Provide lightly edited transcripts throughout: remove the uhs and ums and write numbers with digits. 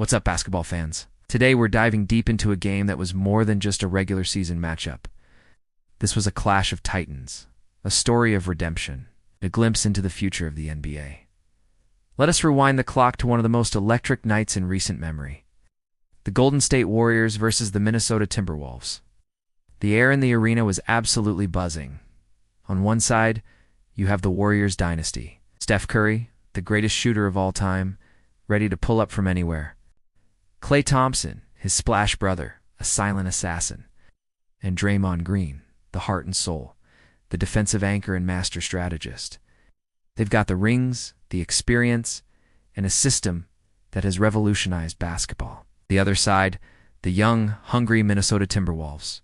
What's up, basketball fans? Today we're diving deep into a game that was more than just a regular season matchup. This was a clash of titans, a story of redemption, a glimpse into the future of the NBA. Let us rewind the clock to one of the most electric nights in recent memory. The Golden State Warriors versus the Minnesota Timberwolves. The air in the arena was absolutely buzzing. On one side, you have the Warriors dynasty. Steph Curry, the greatest shooter of all time, ready to pull up from anywhere. Klay Thompson, his splash brother, a silent assassin. And Draymond Green, the heart and soul, the defensive anchor and master strategist. They've got the rings, the experience, and a system that has revolutionized basketball. The other side, the young, hungry Minnesota Timberwolves,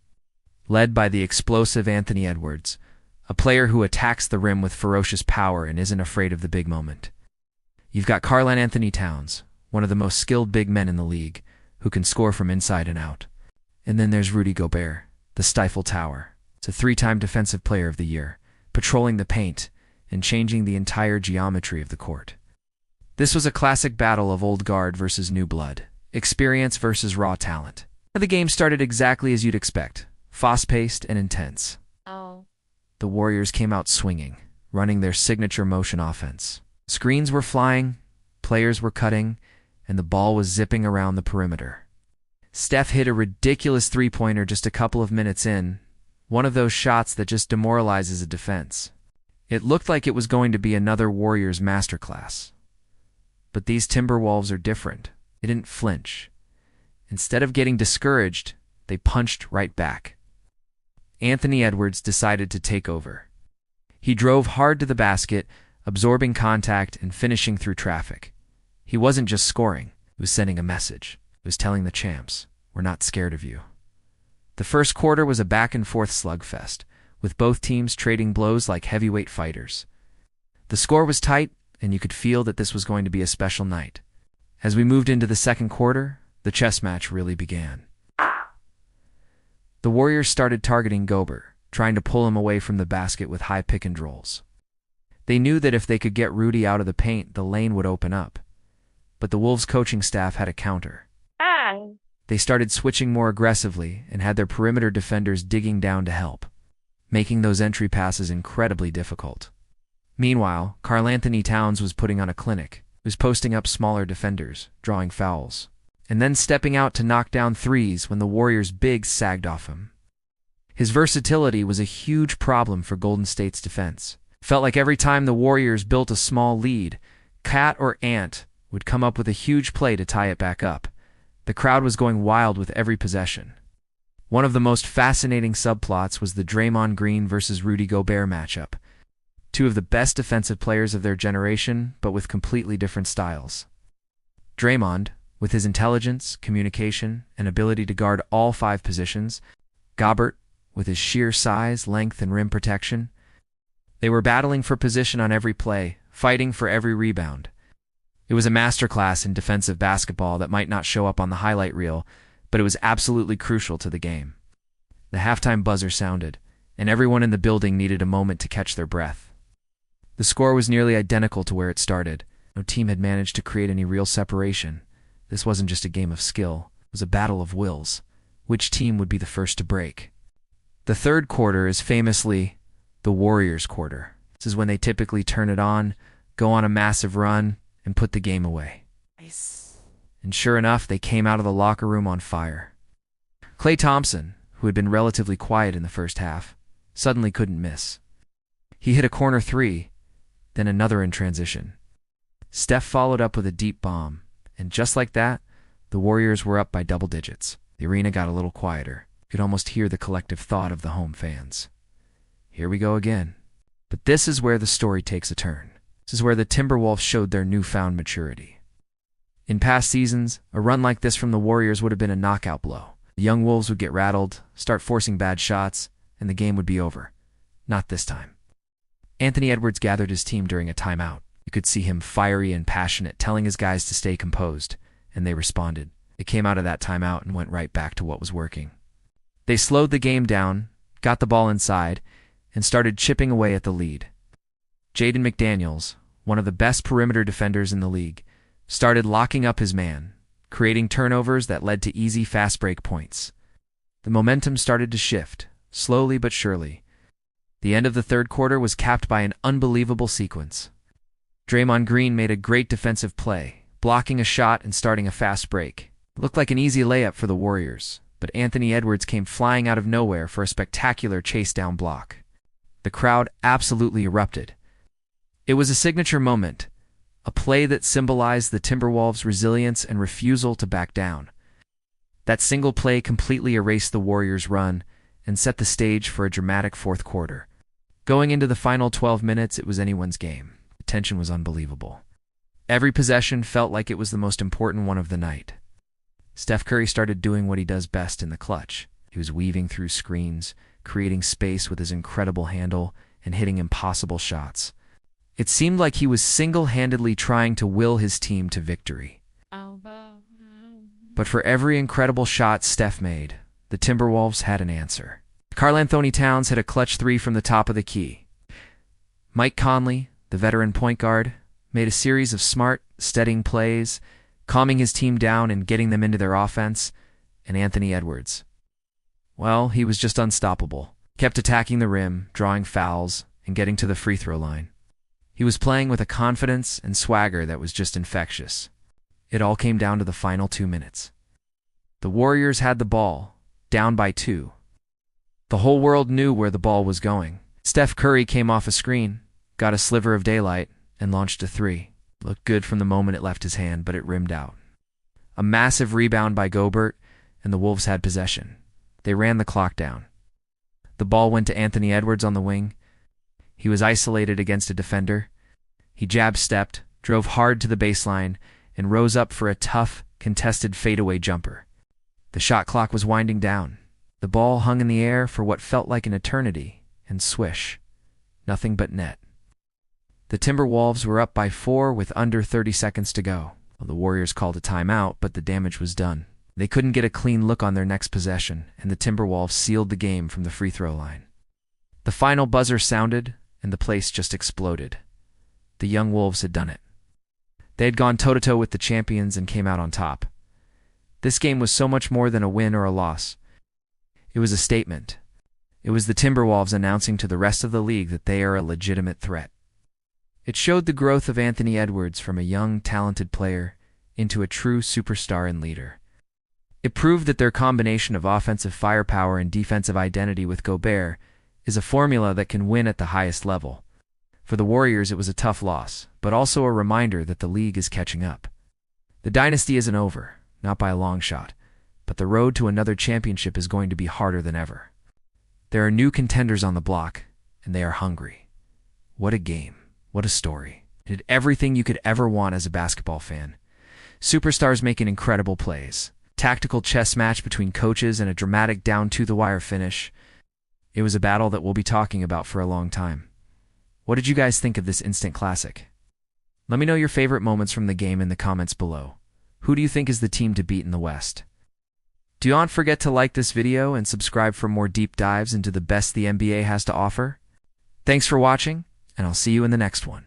led by the explosive Anthony Edwards, a player who attacks the rim with ferocious power and isn't afraid of the big moment. You've got Karl-Anthony Towns, one of the most skilled big men in the league, who can score from inside and out. And then there's Rudy Gobert, the Steinfeld Tower. It's a three-time Defensive Player of the Year, patrolling the paint and changing the entire geometry of the court. This was a classic battle of old guard versus new blood, experience versus raw talent. The game started exactly as you'd expect, fast-paced and intense. The Warriors came out swinging, running their signature motion offense. Screens were flying, players were cutting, and the ball was zipping around the perimeter. Steph hit a ridiculous three-pointer just a couple of minutes in, one of those shots that just demoralizes a defense. It looked like it was going to be another Warriors masterclass. But these Timberwolves are different. They didn't flinch. Instead of getting discouraged, they punched right back. Anthony Edwards decided to take over. He drove hard to the basket, absorbing contact and finishing through traffic. He wasn't just scoring, he was sending a message. He was telling the champs, "We're not scared of you." The first quarter was a back-and-forth slugfest, with both teams trading blows like heavyweight fighters. The score was tight, and you could feel that this was going to be a special night. As we moved into the second quarter, the chess match really began. The Warriors started targeting Gobert, trying to pull him away from the basket with high pick-and-rolls. They knew that if they could get Rudy out of the paint, the lane would open up. But the Wolves coaching staff had a counter. They started switching more aggressively and had their perimeter defenders digging down to help, making those entry passes incredibly difficult. Meanwhile, Karl-Anthony Towns was putting on a clinic. He was posting up smaller defenders, drawing fouls, and then stepping out to knock down threes when the Warriors' bigs sagged off him. His versatility was a huge problem for Golden State's defense. Felt like every time the Warriors built a small lead, Cat or Ant would come up with a huge play to tie it back up. The crowd was going wild with every possession. One of the most fascinating subplots was the Draymond Green versus Rudy Gobert matchup. Two of the best defensive players of their generation, but with completely different styles. Draymond, with his intelligence, communication, and ability to guard all five positions. Gobert, with his sheer size, length, and rim protection. They were battling for position on every play, fighting for every rebound. It was a masterclass in defensive basketball that might not show up on the highlight reel, but it was absolutely crucial to the game. The halftime buzzer sounded, and everyone in the building needed a moment to catch their breath. The score was nearly identical to where it started. No team had managed to create any real separation. This wasn't just a game of skill, it was a battle of wills. Which team would be the first to break? The third quarter is famously the Warriors' quarter. This is when they typically turn it on, go on a massive run, and put the game away. Nice. And sure enough, they came out of the locker room on fire. Klay Thompson, who had been relatively quiet in the first half, suddenly couldn't miss. He hit a corner three, then another in transition. Steph followed up with a deep bomb. And just like that, the Warriors were up by double digits. The arena got a little quieter. You could almost hear the collective thought of the home fans. Here we go again. But this is where the story takes a turn. This is where the Timberwolves showed their newfound maturity. In past seasons, a run like this from the Warriors would have been a knockout blow. The young Wolves would get rattled, start forcing bad shots, and the game would be over. Not this time. Anthony Edwards gathered his team during a timeout. You could see him fiery and passionate, telling his guys to stay composed, and they responded. They came out of that timeout and went right back to what was working. They slowed the game down, got the ball inside, and started chipping away at the lead. Jaden McDaniels, one of the best perimeter defenders in the league, started locking up his man, creating turnovers that led to easy fast break points. The momentum started to shift, slowly but surely. The end of the third quarter was capped by an unbelievable sequence. Draymond Green made a great defensive play, blocking a shot and starting a fast break. It looked like an easy layup for the Warriors, but Anthony Edwards came flying out of nowhere for a spectacular chase-down block. The crowd absolutely erupted. It was a signature moment, a play that symbolized the Timberwolves' resilience and refusal to back down. That single play completely erased the Warriors' run and set the stage for a dramatic fourth quarter. Going into the final 12 minutes, it was anyone's game. The tension was unbelievable. Every possession felt like it was the most important one of the night. Steph Curry started doing what he does best in the clutch. He was weaving through screens, creating space with his incredible handle, and hitting impossible shots. It seemed like he was single-handedly trying to will his team to victory. But for every incredible shot Steph made, the Timberwolves had an answer. Karl-Anthony Towns hit a clutch three from the top of the key. Mike Conley, the veteran point guard, made a series of smart, steadying plays, calming his team down and getting them into their offense. And Anthony Edwards, well, he was just unstoppable. Kept attacking the rim, drawing fouls, and getting to the free throw line. He was playing with a confidence and swagger that was just infectious. It all came down to the final 2 minutes. The Warriors had the ball, down by 2. The whole world knew where the ball was going. Steph Curry came off a screen, got a sliver of daylight, and launched a three. Looked good from the moment it left his hand, but it rimmed out. A massive rebound by Gobert, and the Wolves had possession. They ran the clock down. The ball went to Anthony Edwards on the wing. He was isolated against a defender. He jab-stepped, drove hard to the baseline, and rose up for a tough, contested fadeaway jumper. The shot clock was winding down. The ball hung in the air for what felt like an eternity, and swish. Nothing but net. The Timberwolves were up by 4 with under 30 seconds to go. Well, the Warriors called a timeout, but the damage was done. They couldn't get a clean look on their next possession, and the Timberwolves sealed the game from the free throw line. The final buzzer sounded, and the place just exploded. The young Wolves had done it. They had gone toe-to-toe with the champions and came out on top. This game was so much more than a win or a loss. It was a statement. It was the Timberwolves announcing to the rest of the league that they are a legitimate threat. It showed the growth of Anthony Edwards from a young, talented player into a true superstar and leader. It proved that their combination of offensive firepower and defensive identity with Gobert is a formula that can win at the highest level. For the Warriors, it was a tough loss, but also a reminder that the league is catching up. The dynasty isn't over, not by a long shot, but the road to another championship is going to be harder than ever. There are new contenders on the block, and they are hungry. What a game. What a story. It did everything you could ever want as a basketball fan. Superstars making incredible plays. Tactical chess match between coaches and a dramatic down-to-the-wire finish. It was a battle that we'll be talking about for a long time. What did you guys think of this instant classic? Let me know your favorite moments from the game in the comments below. Who do you think is the team to beat in the West? Do not forget to like this video and subscribe for more deep dives into the best the NBA has to offer. Thanks for watching, and I'll see you in the next one.